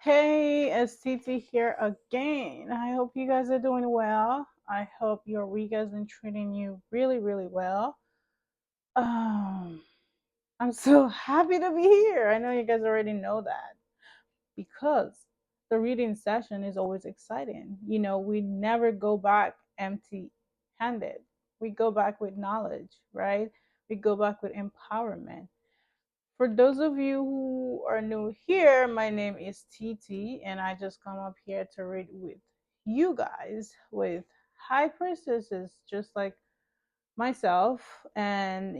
Hey, it's Titi here again. I hope you guys are doing well. I hope your week has been treating you really, really well. Um, I'm so happy to be here. I know you guys already know that because the reading session is always exciting. We never go back empty handed. We go back with knowledge, right? We go back with empowerment. For those of you who are new here, my name is TT, and I just come up here to read with you guys with high priestesses, just like myself. And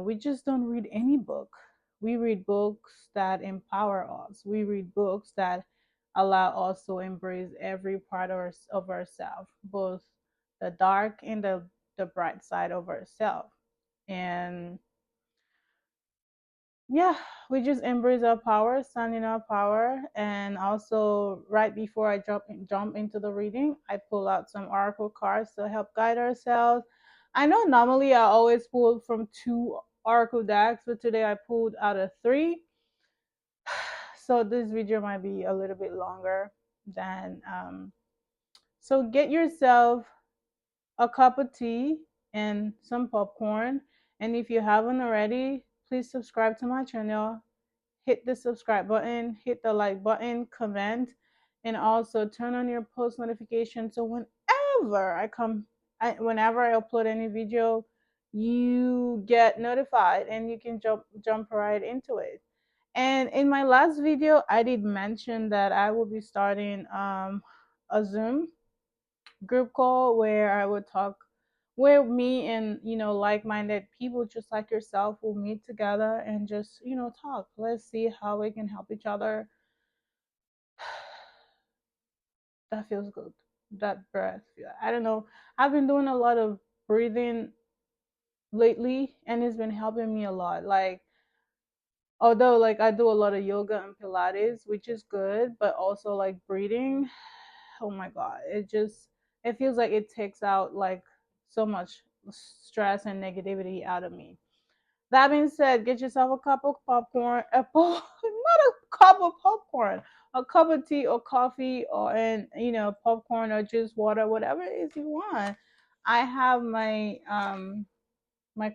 we just don't read any book. We read books that empower us. We read books that allow us to embrace every part of ourselves, both the dark and the bright side of ourselves. And yeah, we just embrace our power, stand in our power. And also, right before I jump into the reading, I pull out some oracle cards to help guide ourselves. I know normally I always pull from two oracle decks, but today I pulled out of three. So this video might be a little bit longer than so get yourself a cup of tea and some popcorn. And if you haven't already, please subscribe to my channel, hit the subscribe button, hit the like button, comment, and also turn on your post notifications so whenever I upload any video, you get notified and you can jump right into it. And in my last video, I did mention that I will be starting a Zoom group call where I would talk, where me and like-minded people just like yourself will meet together and just talk. Let's see how we can help each other. That feels good. That breath. I don't know. I've been doing a lot of breathing lately, and it's been helping me a lot. Like, although like I do a lot of yoga and Pilates, which is good, but also like breathing. Oh my god, it feels like it takes out like so much stress and negativity out of me. That being said, get yourself a cup of popcorn, not a cup of popcorn, a cup of tea or coffee or and popcorn or juice, water, whatever it is you want. I have my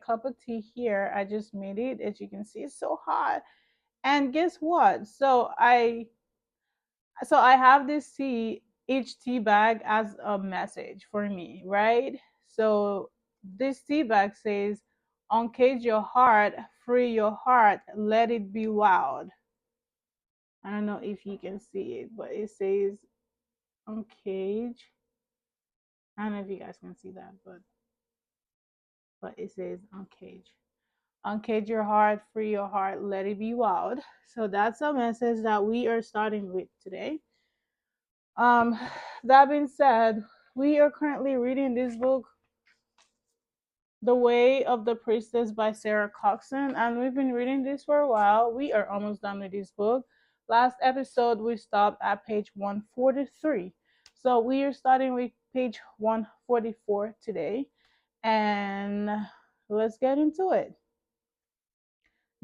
cup of tea here. I just made it. As you can see, it's so hot. And guess what? So I have this tea, each tea bag as a message for me, right? So this tea bag says, uncage your heart, free your heart, let it be wild. I don't know if you can see it, but it says uncage. I don't know if you guys can see that, but it says uncage. Uncage your heart, free your heart, let it be wild. So that's a message that we are starting with today. Um, that being said, we are currently reading this book, The Way of the Priestess by Sarah Coxon, and we've been reading this for a while. We are almost done with this book. Last episode, we stopped at page 143. So we are starting with page 144 today, and let's get into it.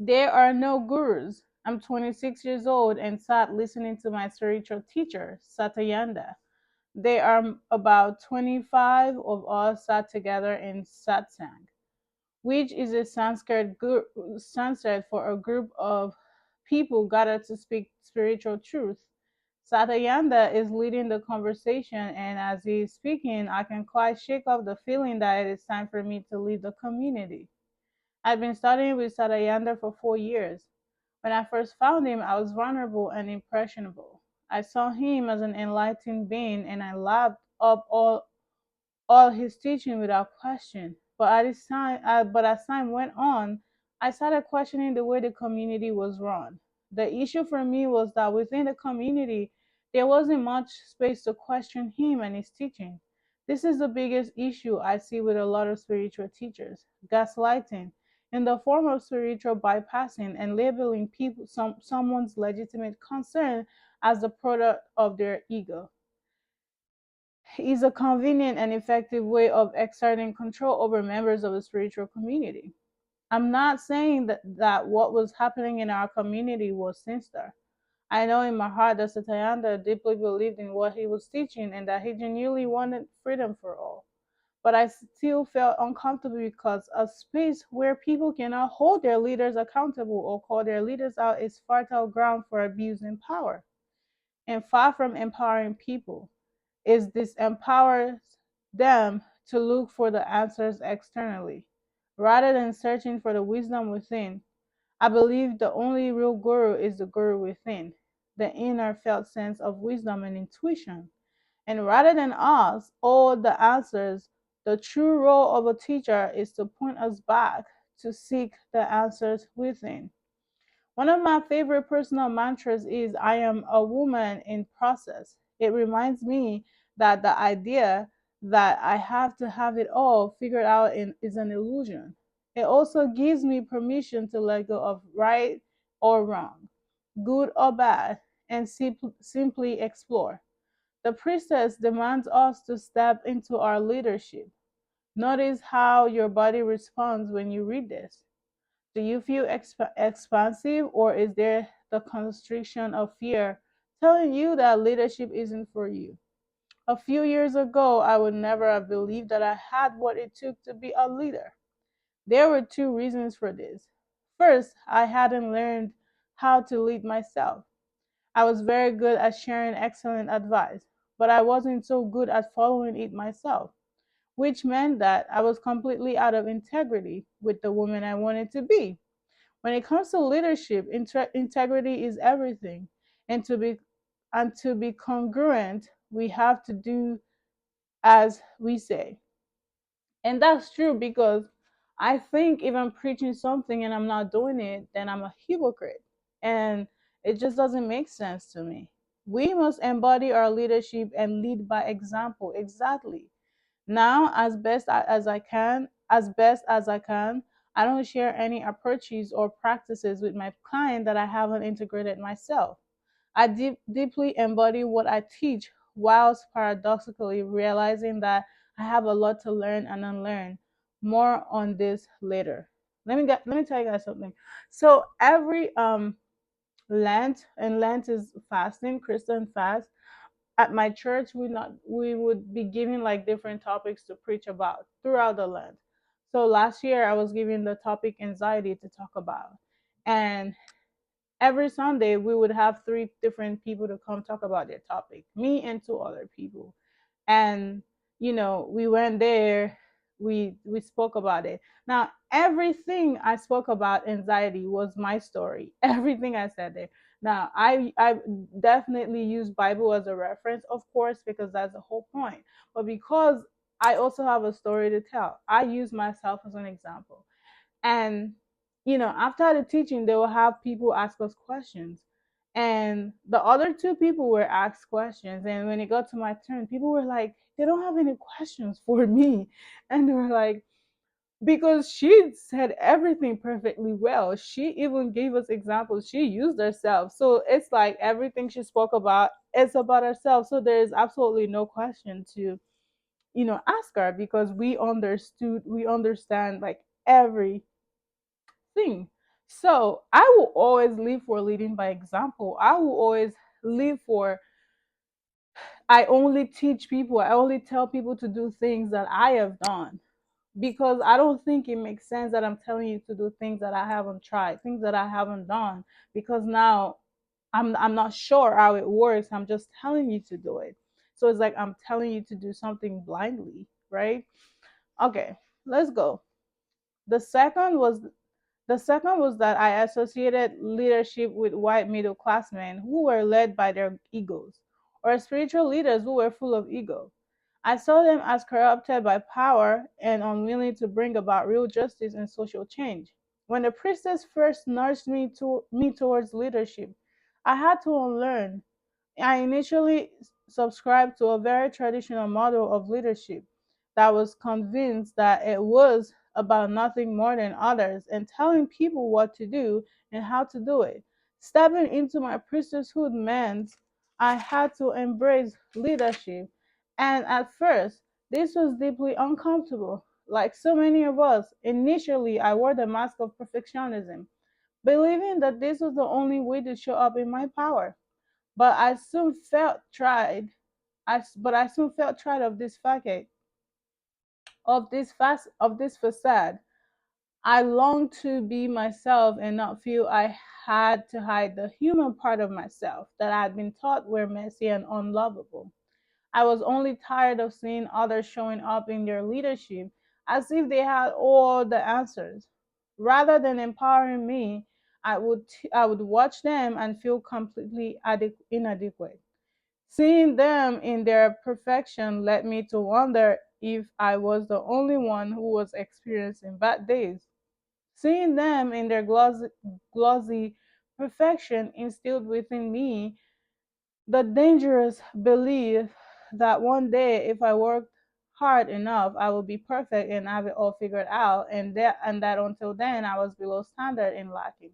There are no gurus. I'm 26 years old and sat listening to my spiritual teacher, Satyanda. There are about 25 of us sat together in satsang, which is a Sanskrit for a group of people gathered to speak spiritual truth. Satyanda is leading the conversation, and as he is speaking, I can quite shake off the feeling that it is time for me to leave the community. I've been studying with Satyanda for 4 years. When I first found him, I was vulnerable and impressionable. I saw him as an enlightened being, and I lapped up all his teaching without question. But as time went on, I started questioning the way the community was run. The issue for me was that within the community, there wasn't much space to question him and his teaching. This is the biggest issue I see with a lot of spiritual teachers: gaslighting in the form of spiritual bypassing and labeling someone's legitimate concern as the product of their ego is a convenient and effective way of exerting control over members of a spiritual community. I'm not saying that what was happening in our community was sinister. I know in my heart that Satyananda deeply believed in what he was teaching and that he genuinely wanted freedom for all. But I still felt uncomfortable because a space where people cannot hold their leaders accountable or call their leaders out is fertile ground for abusing power. And far from empowering people, is this empowers them to look for the answers externally rather than searching for the wisdom within. I believe the only real guru is the guru within, the inner felt sense of wisdom and intuition. And rather than us all the answers, the true role of a teacher is to point us back to seek the answers within. One of my favorite personal mantras is I am a woman in process. It reminds me that the idea that I have to have it all figured out is an illusion. It also gives me permission to let go of right or wrong, good or bad, and simply explore. The priestess demands us to step into our leadership. Notice how your body responds when you read this. Do you feel expansive, or is there the constriction of fear telling you that leadership isn't for you? A few years ago, I would never have believed that I had what it took to be a leader. There were two reasons for this. First, I hadn't learned how to lead myself. I was very good at sharing excellent advice, but I wasn't so good at following it myself, which meant that I was completely out of integrity with the woman I wanted to be. When it comes to leadership, integrity is everything. And to be congruent, we have to do as we say. And that's true because I think if I'm preaching something and I'm not doing it, then I'm a hypocrite. And it just doesn't make sense to me. We must embody our leadership and lead by example. Exactly. Now, as best as I can, I don't share any approaches or practices with my client that I haven't integrated myself. I deeply embody what I teach, whilst paradoxically realizing that I have a lot to learn and unlearn. More on this later. Let me tell you guys something. So every Lent, and Lent is fasting, Christian fast. At my church, we would be giving like different topics to preach about throughout the Lent. So last year I was given the topic anxiety to talk about, and every Sunday we would have three different people to come talk about their topic, me and two other people. And we went there, we spoke about it. Now everything I spoke about anxiety was my story. Everything I said there. Now I definitely use Bible as a reference, of course, because that's the whole point. But because I also have a story to tell, I use myself as an example. And after the teaching, they will have people ask us questions. And the other two people were asked questions. And when it got to my turn, people were like, they don't have any questions for me. And they were like, because she said everything perfectly well. She even gave us examples. She used herself. So it's like everything she spoke about, it's about herself. So there is absolutely no question to, ask her, because we understand like every thing. So I will always live for leading by example. I will always live for, I only teach people, I only tell people to do things that I have done. Because I don't think it makes sense that I'm telling you to do things that I haven't tried, things that I haven't done. Because now I'm not sure how it works. I'm just telling you to do it. So it's like I'm telling you to do something blindly, right? Okay, let's go. The second was The second was that I associated leadership with white middle class men who were led by their egos, or spiritual leaders who were full of ego. I saw them as corrupted by power and unwilling to bring about real justice and social change. When the priestess first nudged me towards leadership, I had to unlearn. I initially subscribed to a very traditional model of leadership that was convinced that it was about nothing more than others and telling people what to do and how to do it. Stepping into my priestesshood meant I had to embrace leadership. And at first, this was deeply uncomfortable. Like so many of us, initially I wore the mask of perfectionism. believing that this was the only way to show up in my power. But I soon felt tried. I soon felt tired of this facade, of this facade. I longed to be myself and not feel I had to hide the human part of myself that I had been taught were messy and unlovable. I was only tired of seeing others showing up in their leadership as if they had all the answers. Rather than empowering me, I would watch them and feel completely inadequate. Seeing them in their perfection led me to wonder if I was the only one who was experiencing bad days. Seeing them in their glossy perfection instilled within me the dangerous belief that one day, if I worked hard enough, I would be perfect and have it all figured out, and that until then I was below standard and lacking.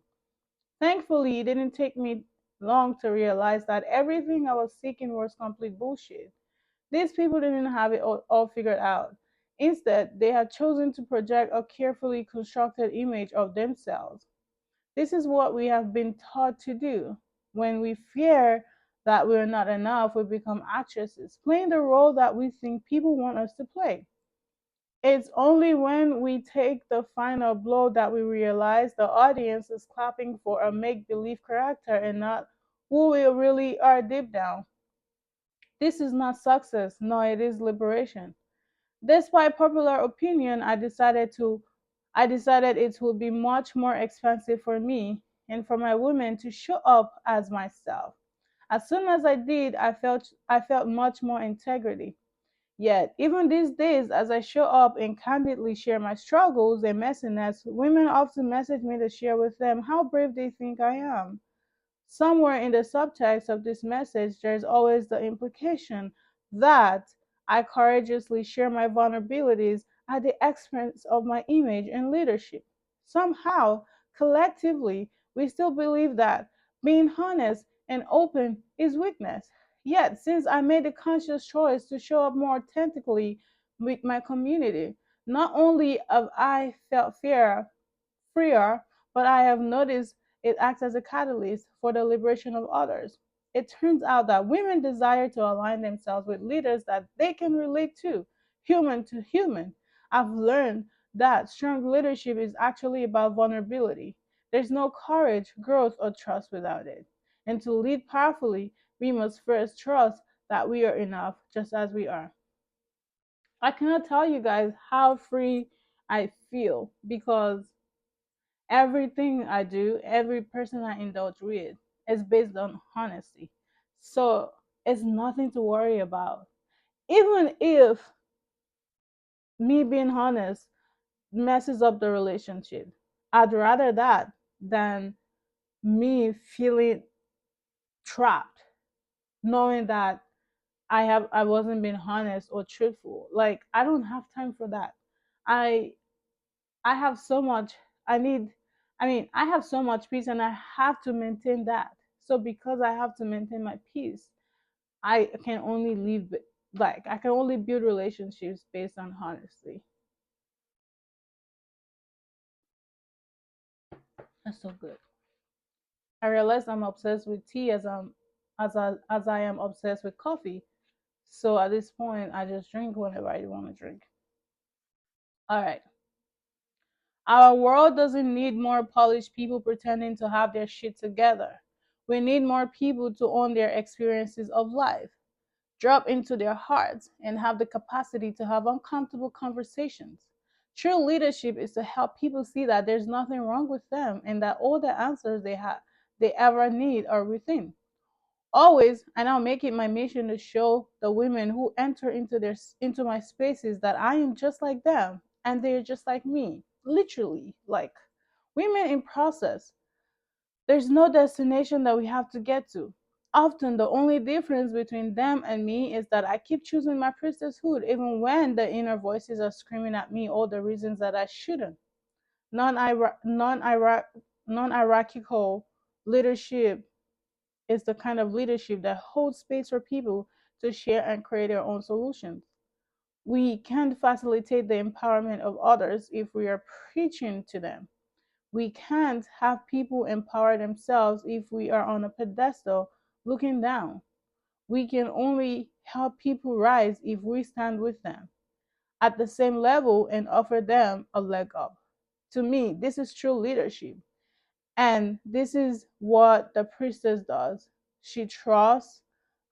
Thankfully, it didn't take me long to realize that everything I was seeking was complete bullshit. These people didn't have it all figured out. Instead, they had chosen to project a carefully constructed image of themselves. This is what we have been taught to do. When we fear that we're not enough, we become actresses, playing the role that we think people want us to play. It's only when we take the final blow that we realize the audience is clapping for a make believe character and not who we really are deep down. This is not success, no, it is liberation. Despite popular opinion, I decided it would be much more expensive for me and for my women to show up as myself. As soon as I did, I felt much more integrity. Yet, even these days, as I show up and candidly share my struggles and messiness, women often message me to share with them how brave they think I am. Somewhere in the subtext of this message, there's always the implication that I courageously share my vulnerabilities at the expense of my image and leadership. Somehow, collectively, we still believe that being honest and open is weakness. Yet, since I made the conscious choice to show up more authentically with my community, not only have I felt freer, but I have noticed it acts as a catalyst for the liberation of others. It turns out that women desire to align themselves with leaders that they can relate to human. I've learned that strong leadership is actually about vulnerability. There's no courage, growth, or trust without it. And to lead powerfully, we must first trust that we are enough just as we are. I cannot tell you guys how free I feel because everything I do, every person I indulge with is based on honesty. So it's nothing to worry about. Even if me being honest messes up the relationship, I'd rather that than me feeling trapped, knowing that I wasn't being honest or truthful. Like I don't have time for that. I I have so much I need I have so much peace and I have to maintain that. So because I have to maintain my peace, I can only I can only build relationships based on honesty. That's so good. I realize I'm obsessed with tea as I am obsessed with coffee. So at this point I just drink whenever I want to drink. All right. Our world doesn't need more polished people pretending to have their shit together. We need more people to own their experiences of life, drop into their hearts, and have the capacity to have uncomfortable conversations. True leadership is to help people see that there's nothing wrong with them and that all the answers they ever need are within. Always, I now make it my mission to show the women who enter into my spaces that I am just like them and they're just like me. Literally, like women in process. There's no destination that we have to get to. Often the only difference between them and me is that I keep choosing my priestesshood even when the inner voices are screaming at me all the reasons that I shouldn't. Non-hierarchical leadership is the kind of leadership that holds space for people to share and create their own solutions. We can't facilitate the empowerment of others if we are preaching to them. We can't have people empower themselves if we are on a pedestal looking down. We can only help people rise if we stand with them at the same level and offer them a leg up. To me, this is true leadership. And this is what the priestess does. She trusts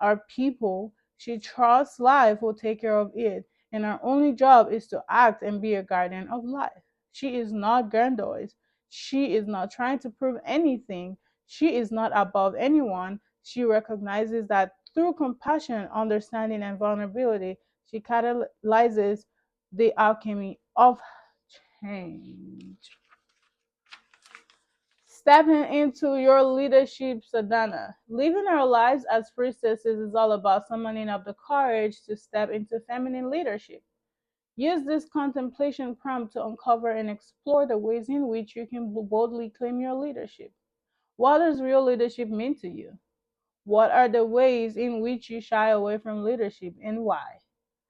our people, she trusts life will take care of it. And our only job is to act and be a guardian of life. She is not grandiose. She is not trying to prove anything. She is not above anyone. She recognizes that through compassion, understanding, and vulnerability, she catalyzes the alchemy of change. Stepping into your leadership sadhana. Living our lives as priestesses is all about summoning up the courage to step into feminine leadership. Use this contemplation prompt to uncover and explore the ways in which you can boldly claim your leadership. What does real leadership mean to you? What are the ways in which you shy away from leadership and why?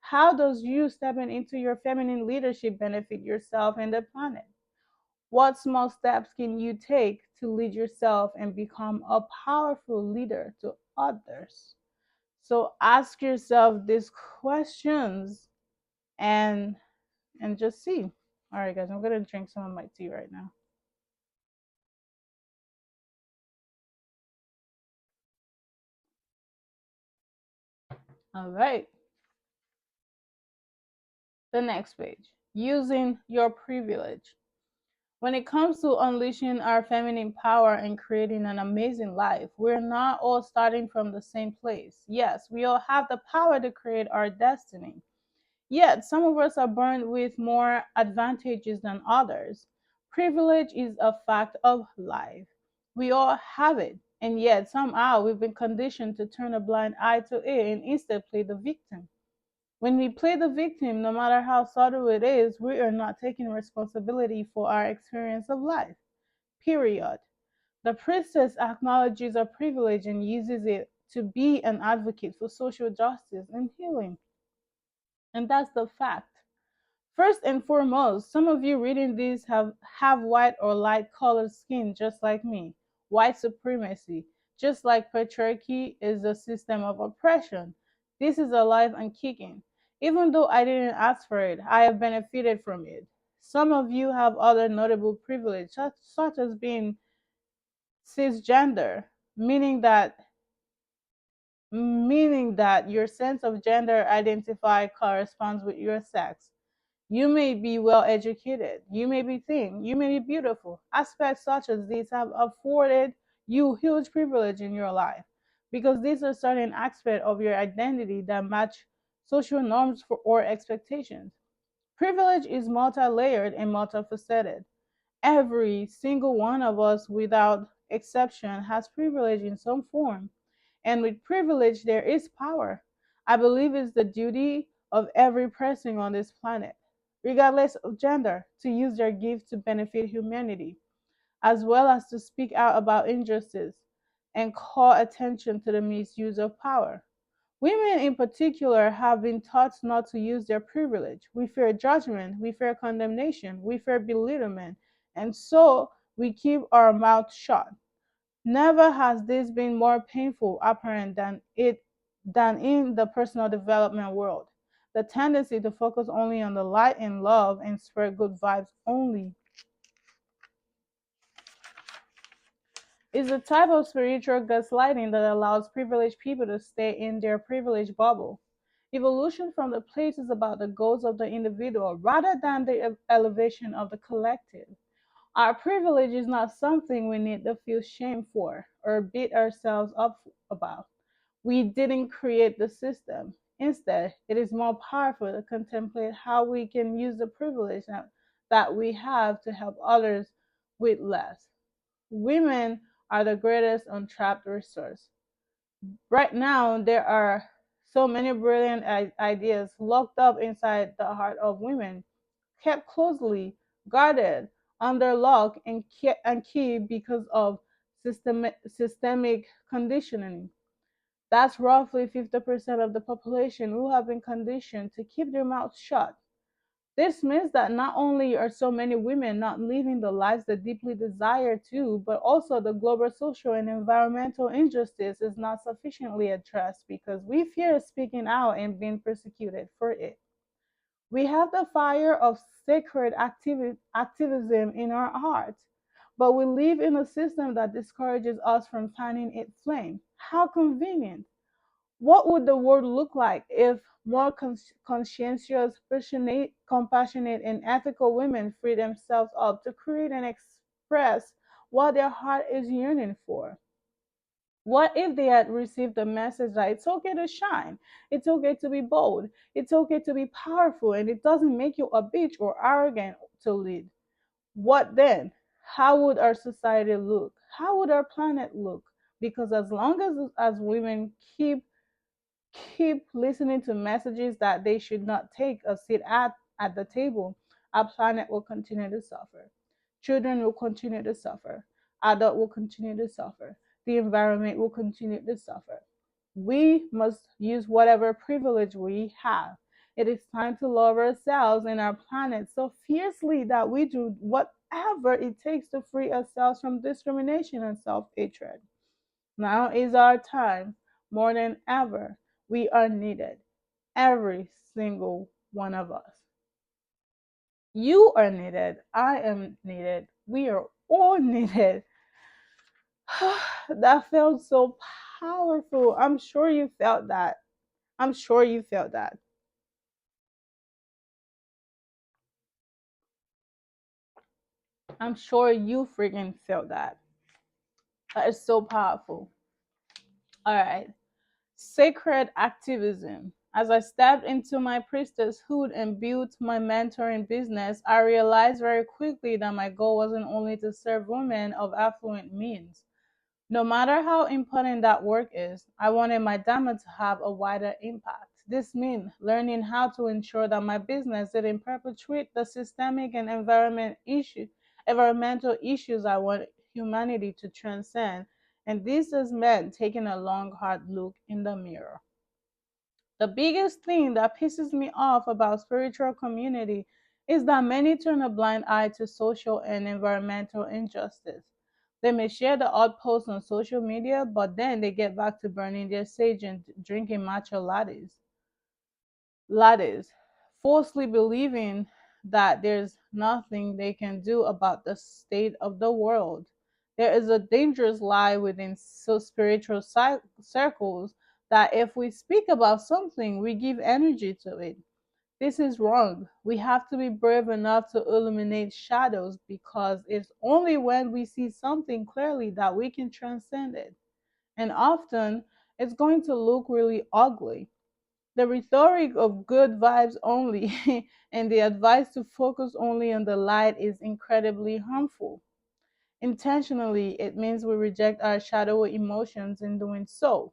How does you stepping into your feminine leadership benefit yourself and the planet? What small steps can you take to lead yourself and become a powerful leader to others? So ask yourself these questions and just see. All right, guys, I'm gonna drink some of my tea right now. All right, the next page. Using your privilege. When it comes to unleashing our feminine power and creating an amazing life, we're not all starting from the same place. Yes, we all have the power to create our destiny. Yet, some of us are born with more advantages than others. Privilege is a fact of life. We all have it, and yet somehow we've been conditioned to turn a blind eye to it and instead play the victim. When we play the victim, no matter how subtle it is, we are not taking responsibility for our experience of life. Period. The priestess acknowledges our privilege and uses it to be an advocate for social justice and healing. And that's the fact. First and foremost, some of you reading this have white or light colored skin just like me. White supremacy, just like patriarchy is a system of oppression. This is alive and kicking. Even though I didn't ask for it, I have benefited from it. Some of you have other notable privilege, such as being cisgender, meaning that your sense of gender identify corresponds with your sex. You may be well educated, you may be thin, you may be beautiful. Aspects such as these have afforded you huge privilege in your life because these are certain aspects of your identity that match social norms or expectations. Privilege is multi layered and multifaceted. Every single one of us, without exception, has privilege in some form. And with privilege, there is power. I believe it's the duty of every person on this planet, regardless of gender, to use their gift to benefit humanity, as well as to speak out about injustice and call attention to the misuse of power. Women in particular have been taught not to use their privilege. We fear judgment, we fear condemnation, we fear belittlement, and so we keep our mouth shut. Never has this been more painful apparent than in the personal development world. The tendency to focus only on the light and love and spread good vibes only is a type of spiritual gaslighting that allows privileged people to stay in their privileged bubble. Evolution from the place is about the goals of the individual rather than the elevation of the collective. Our privilege is not something we need to feel shame for or beat ourselves up about. We didn't create the system. Instead, it is more powerful to contemplate how we can use the privilege that we have to help others with less. Women are the greatest untapped resource. Right now, there are so many brilliant ideas locked up inside the heart of women, kept closely guarded under lock and key because of systemic conditioning. That's roughly 50% of the population who have been conditioned to keep their mouths shut. This means that not only are so many women not living the lives they deeply desire to, but also the global social and environmental injustice is not sufficiently addressed because we fear speaking out and being persecuted for it. We have the fire of sacred activism in our hearts, but we live in a system that discourages us from fanning its flame. How convenient! What would the world look like if more conscientious, passionate, compassionate, and ethical women free themselves up to create and express what their heart is yearning for? What if they had received the message that it's okay to shine, it's okay to be bold, it's okay to be powerful, and it doesn't make you a bitch or arrogant to lead? What then? How would our society look? How would our planet look? Because as long as women keep listening to messages that they should not take a seat at the table, our planet will continue to suffer. Children will continue to suffer. Adults will continue to suffer. The environment will continue to suffer. We must use whatever privilege we have. It is time to love ourselves and our planet so fiercely that we do whatever it takes to free ourselves from discrimination and self hatred. Now is our time. More than ever, we are needed. Every single one of us. You are needed. I am needed. We are all needed. That felt so powerful. I'm sure you felt that. I'm sure you felt that. I'm sure you freaking felt that. That is so powerful. All right. Sacred activism. As I stepped into my priestesshood and built my mentoring business, I realized very quickly that my goal wasn't only to serve women of affluent means. No matter how important that work is, I wanted my diamond to have a wider impact. This means learning how to ensure that my business didn't perpetuate the systemic and environmental issues I want humanity to transcend. And this has meant taking a long, hard look in the mirror. The biggest thing that pisses me off about spiritual community is that many turn a blind eye to social and environmental injustice. They may share the odd post on social media, but then they get back to burning their sage and drinking matcha lattes, falsely believing that there's nothing they can do about the state of the world. There is a dangerous lie within spiritual circles that if we speak about something, we give energy to it. This is wrong. We have to be brave enough to illuminate shadows because it's only when we see something clearly that we can transcend it. And often, it's going to look really ugly. The rhetoric of good vibes only and the advice to focus only on the light is incredibly harmful. Intentionally, it means we reject our shadowy emotions in doing so.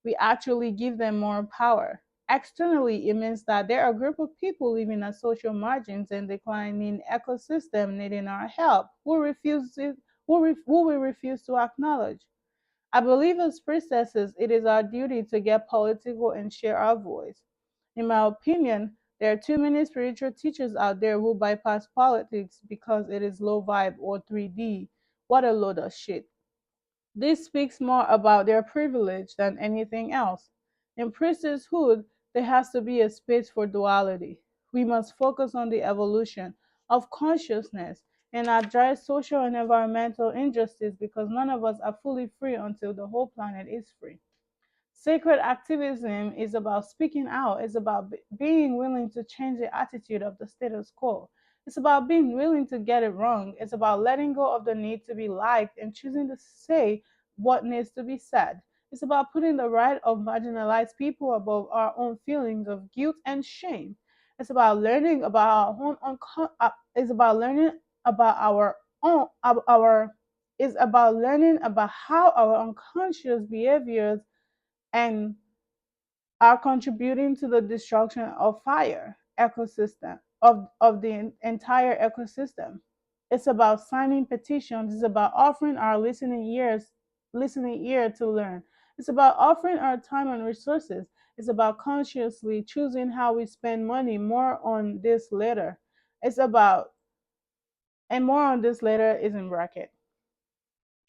We actually give them more power. Externally, it means that there are a group of people living at social margins and declining ecosystem needing our help who we refuse to acknowledge. I believe as priestesses, it is our duty to get political and share our voice. In my opinion, there are too many spiritual teachers out there who bypass politics because it is low vibe or 3D. What a load of shit. This speaks more about their privilege than anything else. In priestesshood, there has to be a space for duality. We must focus on the evolution of consciousness and address social and environmental injustice because none of us are fully free until the whole planet is free. Sacred activism is about speaking out, it's about being willing to change the attitude of the status quo. It's about being willing to get it wrong. It's about letting go of the need to be liked and choosing to say what needs to be said. It's about putting the right of marginalized people above our own feelings of guilt and shame. It's about learning about our own it's about learning about our own our it's about learning about how our unconscious behaviors and are contributing to the destruction of fire ecosystem of the entire ecosystem. It's about signing petitions. It's about offering our listening ear to learn. It's about offering our time and resources. It's about consciously choosing how we spend money more on this later. It's about, and more on this later is in bracket.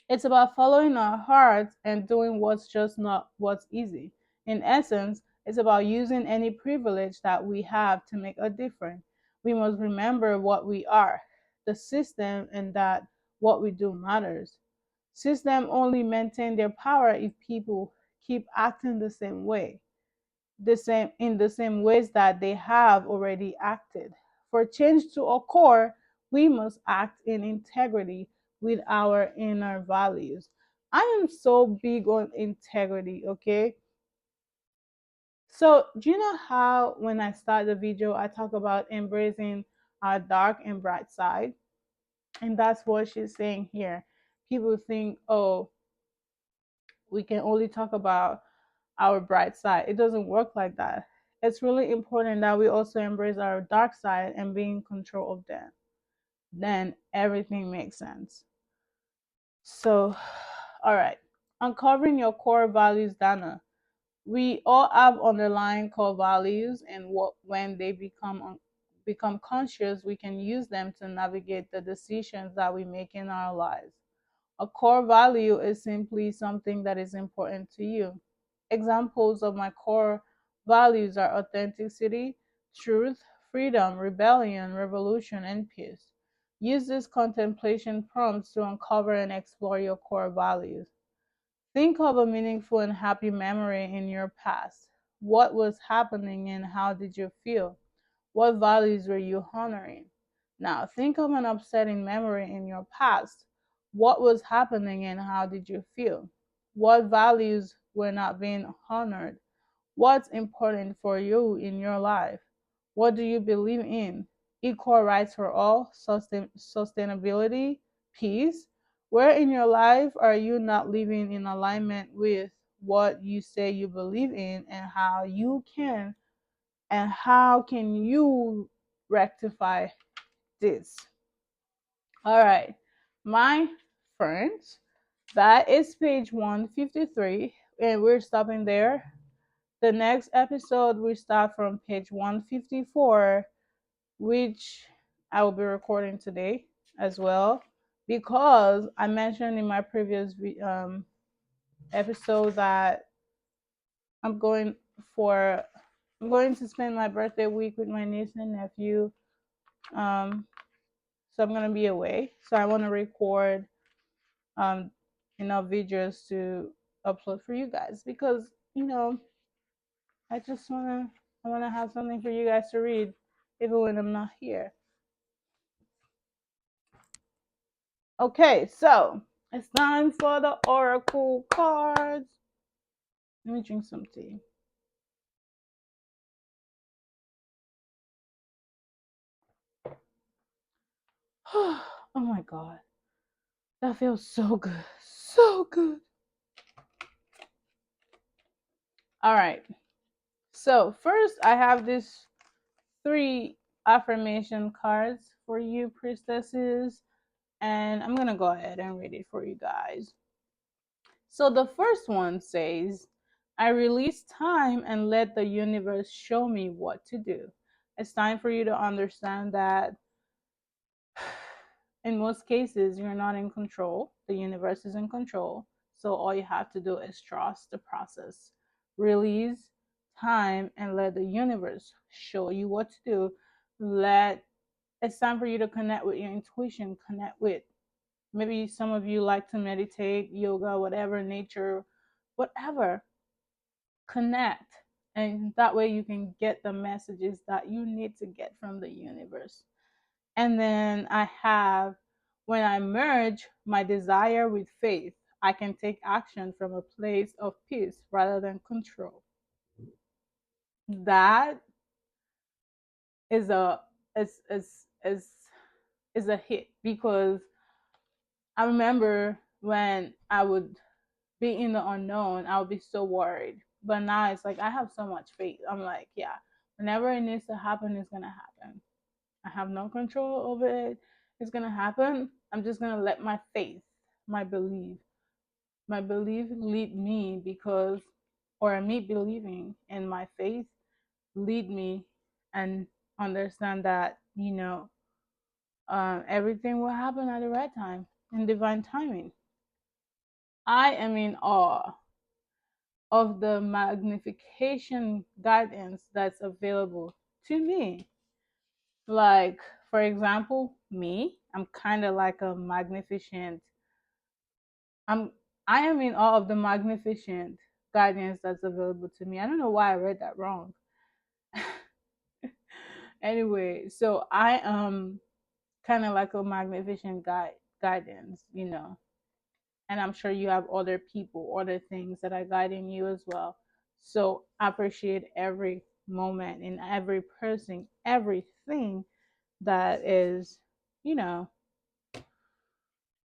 It's about following our hearts and doing what's just not what's easy. In essence, it's about using any privilege that we have to make a difference. We must remember what we are, the system, and that what we do matters. System only maintain their power if people keep acting the same way, the same ways that they have already acted. For change to occur, we must act in integrity with our inner values. I am so big on integrity, okay? So, do you know how when I start the video, I talk about embracing our dark and bright side? And that's what she's saying here. People think, oh, we can only talk about our bright side. It doesn't work like that. It's really important that we also embrace our dark side and be in control of them. Then everything makes sense. So, all right. Uncovering your core values, Dana. We all have underlying core values, and when they become conscious, we can use them to navigate the decisions that we make in our lives. A core value is simply something that is important to you. Examples of my core values are authenticity, truth, freedom, rebellion, revolution, and peace. Use these contemplation prompts to uncover and explore your core values. Think of a meaningful and happy memory in your past. What was happening and how did you feel? What values were you honoring? Now, think of an upsetting memory in your past. What was happening and how did you feel? What values were not being honored? What's important for you in your life? What do you believe in? Equal rights for all, sustainability, peace. Where in your life are you not living in alignment with what you say you believe in, and how can you rectify this? All right, my friends, that is page 153, and we're stopping there. The next episode we start from page 154, which I will be recording today as well, because I mentioned in my previous episode that I'm going for I'm going to spend my birthday week with my niece and nephew. Um, so I'm gonna be away. So I want to record um enough videos to upload for you guys, because I just wanna have something for you guys to read even when I'm not here. Okay, so it's time for the oracle cards. Let me drink some tea. Oh my god. That feels so good. So good. All right. So, first I have these 3 affirmation cards for you, priestesses, and I'm going to go ahead and read it for you guys. So, the first one says, I release time and let the universe show me what to do. It's time for you to understand that in most cases, you're not in control. The universe is in control. So all you have to do is trust the process. Release time and let the universe show you what to do. It's time for you to connect with your intuition, connect with, maybe some of you like to meditate, yoga, whatever, nature, whatever. Connect. And that way you can get the messages that you need to get from the universe. And then I have, when I merge my desire with faith, I can take action from a place of peace rather than control. That is a is a hit, because I remember when I would be in the unknown, I would be so worried. But now it's like I have so much faith. I'm like, yeah, whenever it needs to happen, it's gonna happen. I have no control over it. It's gonna happen. I'm just gonna let my faith, my belief, lead me, because, or me believing in my faith lead me, and understand that Everything will happen at the right time in divine timing. I am in awe of the magnification guidance that's available to me. Like, for example, me, I'm kind of like a magnificent. I'm I am in awe of the magnificent guidance that's available to me. I don't know why I read that wrong. Anyway, so I am kind of like a magnificent guidance, and I'm sure you have other people, other things that are guiding you as well. So I appreciate every moment and every person, everything that is, you know,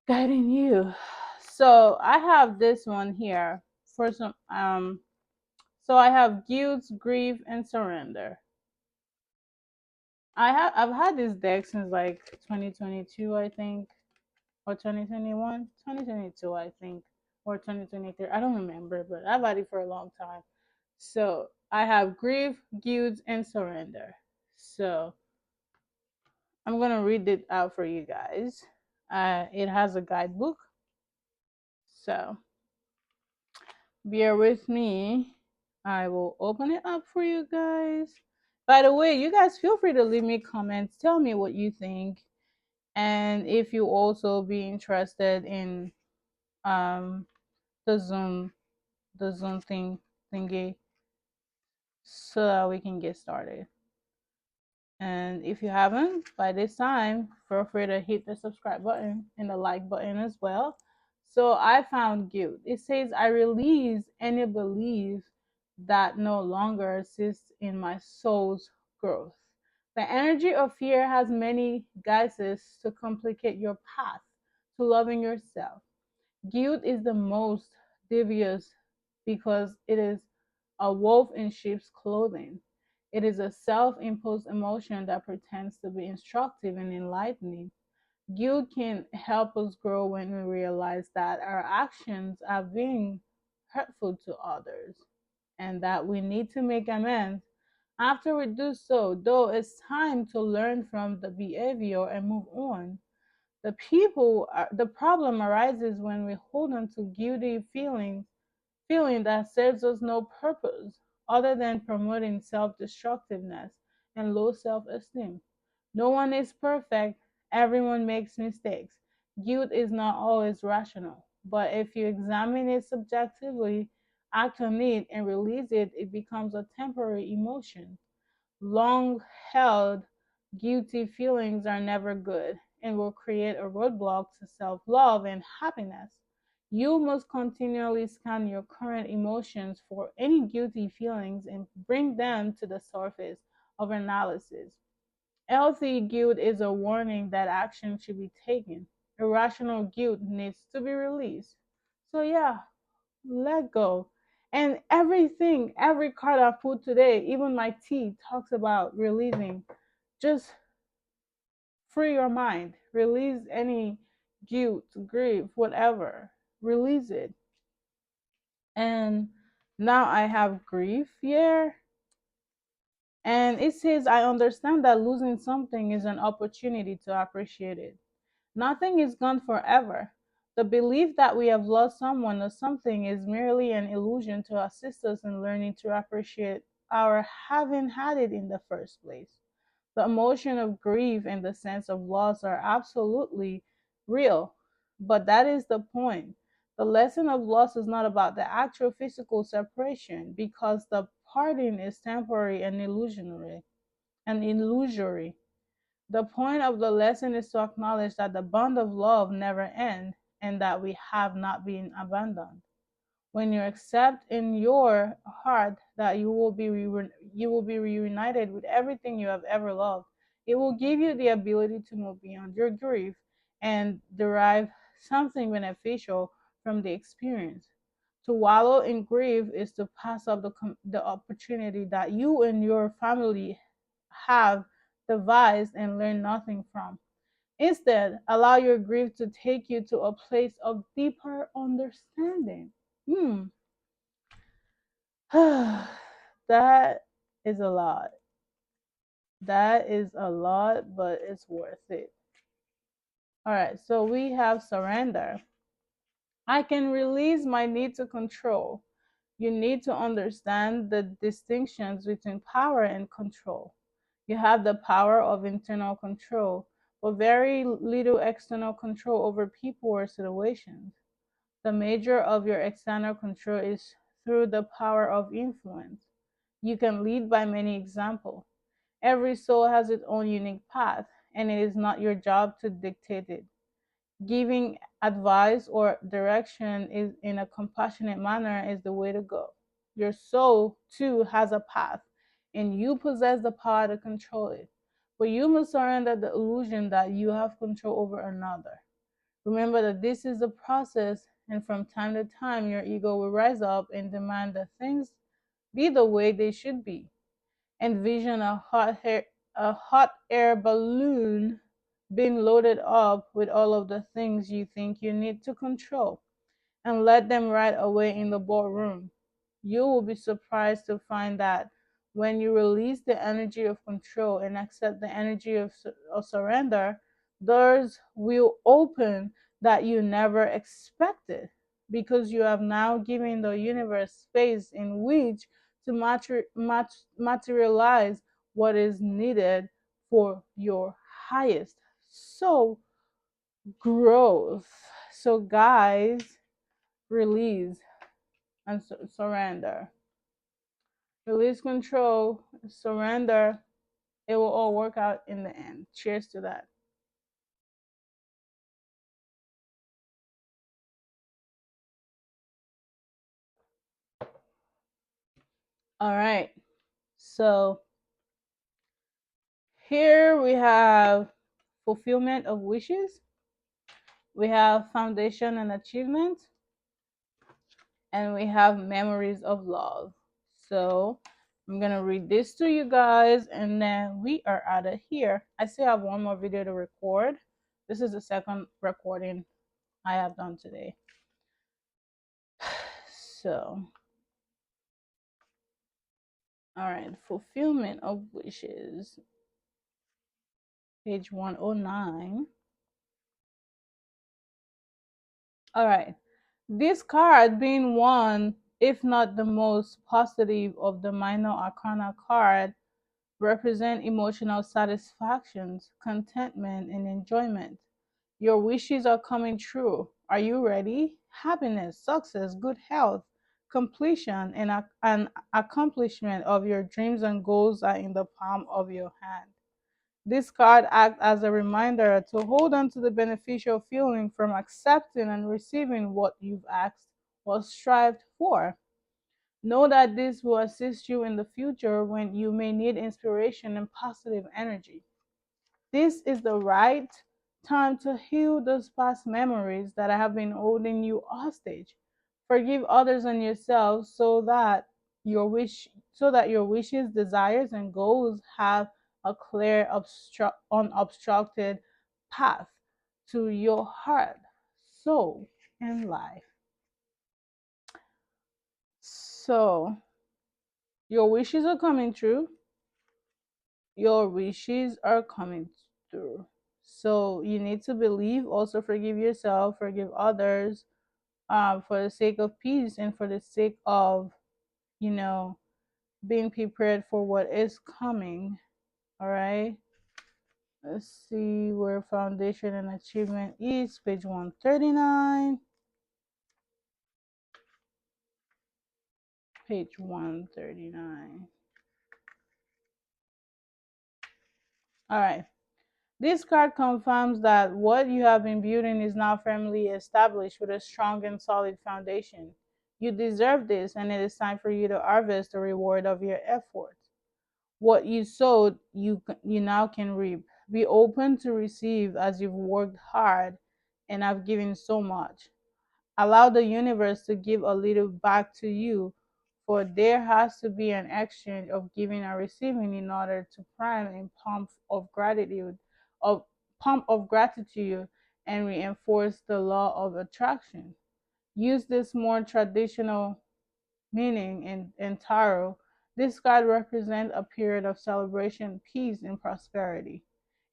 guiding you. So I have this one here for some. So I have guilt, grief, and surrender. I've had this deck since like 2022, I think, or 2021, 2022, I think, or 2023. I don't remember, but I've had it for a long time. So I have grief, guilt, and surrender. So I'm gonna read it out for you guys. It has a guidebook, so bear with me. I will open it up for you guys. By the way, you guys feel free to leave me comments. Tell me what you think, and if you also be interested in um the Zoom thingy, so that we can get started. And if you haven't by this time, feel free to hit the subscribe button and the like button as well. So I found guilt. It says I release any belief that no longer assists in my soul's growth. The energy of fear has many guises to complicate your path to loving yourself. Guilt is the most devious because it is a wolf in sheep's clothing. It is a self imposed emotion that pretends to be instructive and enlightening. Guilt can help us grow when we realize that our actions are being hurtful to others and that we need to make amends. After we do so, though, it's time to learn from the behavior and move on. The problem arises when we hold on to guilty feeling that serves us no purpose other than promoting self-destructiveness and low self-esteem. No one is perfect. Everyone makes mistakes. Guilt is not always rational, but if you examine it subjectively, act on it, and release it, it becomes a temporary emotion. Long held guilty feelings are never good and will create a roadblock to self love and happiness. You must continually scan your current emotions for any guilty feelings and bring them to the surface of analysis. Healthy guilt is a warning that action should be taken. Irrational guilt needs to be released. So, yeah, let go. And everything, every card I put today, even my tea talks about releasing. Just free your mind, release any guilt, grief, whatever, release it. And now I have grief here. And it says, I understand that losing something is an opportunity to appreciate it. Nothing is gone forever. The belief that we have lost someone or something is merely an illusion to assist us in learning to appreciate our having had it in the first place. The emotion of grief and the sense of loss are absolutely real, but that is the point. The lesson of loss is not about the actual physical separation because the parting is temporary and illusory. The point of the lesson is to acknowledge that the bond of love never ends and that we have not been abandoned. When you accept in your heart that you will be reunited with everything you have ever loved, it will give you the ability to move beyond your grief and derive something beneficial from the experience. To wallow in grief is to pass up the opportunity that you and your family have devised and learn nothing from. Instead, allow your grief to take you to a place of deeper understanding. Hmm. That is a lot. That is a lot, but it's worth it. All right, so we have surrender. I can release my need to control. You need to understand the distinctions between power and control. You have the power of internal control, but very little external control over people or situations. The measure of your external control is through the power of influence. You can lead by many examples. Every soul has its own unique path, and it is not your job to dictate it. Giving advice or direction is in a compassionate manner is the way to go. Your soul too has a path, and you possess the power to control it. But you must surrender the illusion that you have control over another. Remember that this is a process, and from time to time, your ego will rise up and demand that things be the way they should be. Envision a hot air balloon being loaded up with all of the things you think you need to control, and let them right away in the ballroom. You will be surprised to find that when you release the energy of control and accept the energy of surrender, doors will open that you never expected, because you have now given the universe space in which to materialize what is needed for your highest soul growth. So, guys, release and surrender. Release control, surrender. It will all work out in the end. Cheers to that. All right. So here we have fulfillment of wishes, we have foundation and achievement, and we have memories of love. So I'm gonna read this to you guys, and then we are out of here. I still have one more video to record. This is the second recording I have done today. So, all right, fulfillment of wishes, page 109. All right, this card being one, if not the most positive of the minor arcana card, represent emotional satisfactions, contentment, and enjoyment. Your wishes are coming true. Are you ready? Happiness, success, good health, completion, and accomplishment of your dreams and goals are in the palm of your hand. This card acts as a reminder to hold on to the beneficial feeling from accepting and receiving what you've asked or strived for. Know that this will assist you in the future when you may need inspiration and positive energy. This is the right time to heal those past memories that have been holding you hostage. Forgive others and yourself so that your wishes, desires, and goals have a clear, unobstructed path to your heart, soul, and life. So, your wishes are coming true. Your wishes are coming through. So you need to believe, also forgive yourself, forgive others, for the sake of peace and for the sake of, you know, being prepared for what is coming. All right. Let's see where foundation and achievement is. Page 139. Page 139. All right. This card confirms that what you have been building is now firmly established with a strong and solid foundation. You deserve this, and it is time for you to harvest the reward of your efforts. What you sowed, you now can reap. Be open to receive as you've worked hard and have given so much. Allow the universe to give a little back to you, for there has to be an exchange of giving and receiving in order to prime and of pump of gratitude and reinforce the law of attraction. Use this more traditional meaning in tarot. This card represents a period of celebration, peace, and prosperity.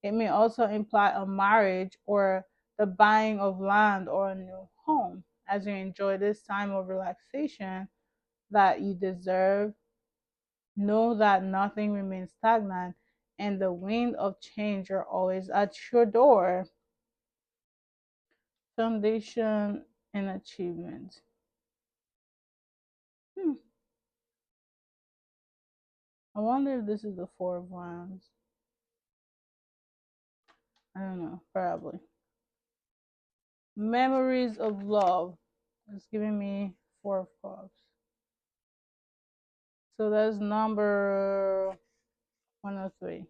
It may also imply a marriage or the buying of land or a new home. As you enjoy this time of relaxation that you deserve, know that nothing remains stagnant and the wind of change are always at your door. Foundation and achievement. Hmm. I wonder if this is the Four of Wands. I don't know, probably. Memories of love. It's giving me Four of Cups. So that's number 103.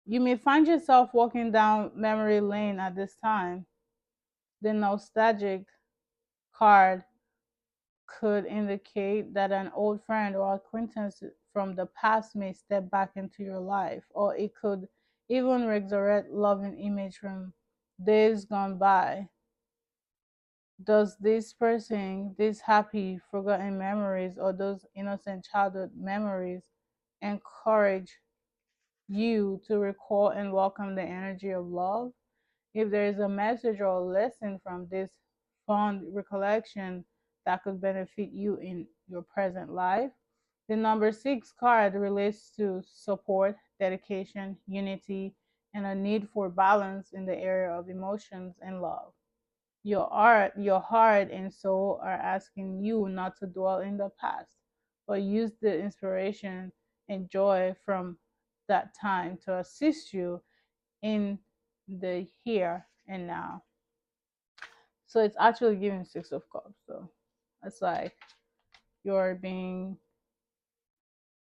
You may find yourself walking down memory lane at this time. The nostalgic card could indicate that an old friend or acquaintance from the past may step back into your life, or it could even resurrect loving image from days gone by. Does this person, these happy, forgotten memories, or those innocent childhood memories encourage you to recall and welcome the energy of love? If there is a message or a lesson from this fond recollection that could benefit you in your present life, the number six card relates to support, dedication, unity, and a need for balance in the area of emotions and love. Your heart and soul are asking you not to dwell in the past, but use the inspiration and joy from that time to assist you in the here and now. So it's actually giving Six of Cups. So it's like you're being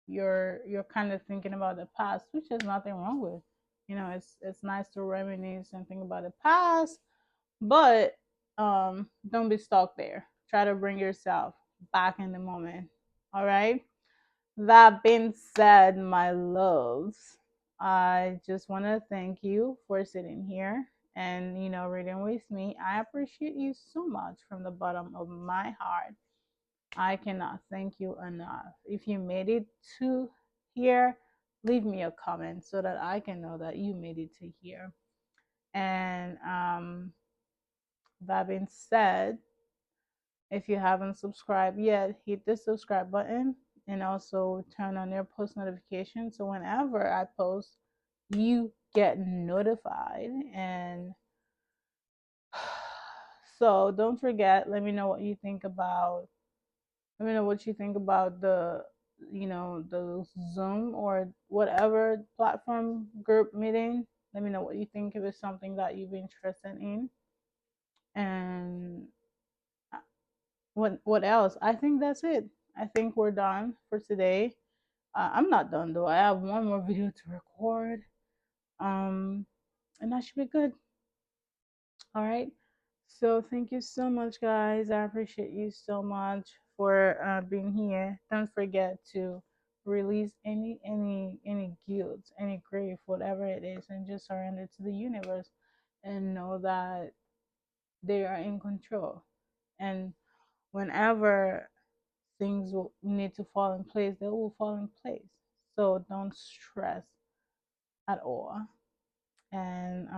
you're kind of thinking about the past, which is nothing wrong with. It's nice to reminisce and think about the past, but don't be stuck there. Try to bring yourself back in the moment. All right. That being said, my loves, I just want to thank you for sitting here and reading with me. I appreciate you so much from the bottom of my heart. I cannot thank you enough. If you made it to here, leave me a comment so that I can know that you made it to here. And that being said, if you haven't subscribed yet, hit the subscribe button and also turn on your post notifications so whenever I post, you get notified. And so don't forget, let me know what you think about the Zoom or whatever platform group meeting. Let me know what you think if it's something that you've been interested in. And what else? I think that's it. I think we're done for today. I'm not done though. I have one more video to record. Um, and that should be good. All right. So thank you so much, guys. I appreciate you so much for being here. Don't forget to release any guilt, any grief, whatever it is, and just surrender to the universe, and know that they are in control. And whenever things will need to fall in place, they will fall in place. So don't stress at all. And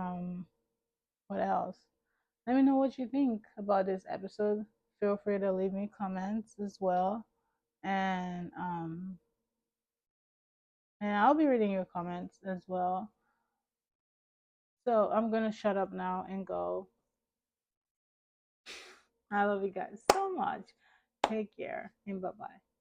what else? Let me know what you think about this episode. Feel free to leave me comments as well. And I'll be reading your comments as well. So I'm gonna shut up now and go. I love you guys so much. Take care and bye bye.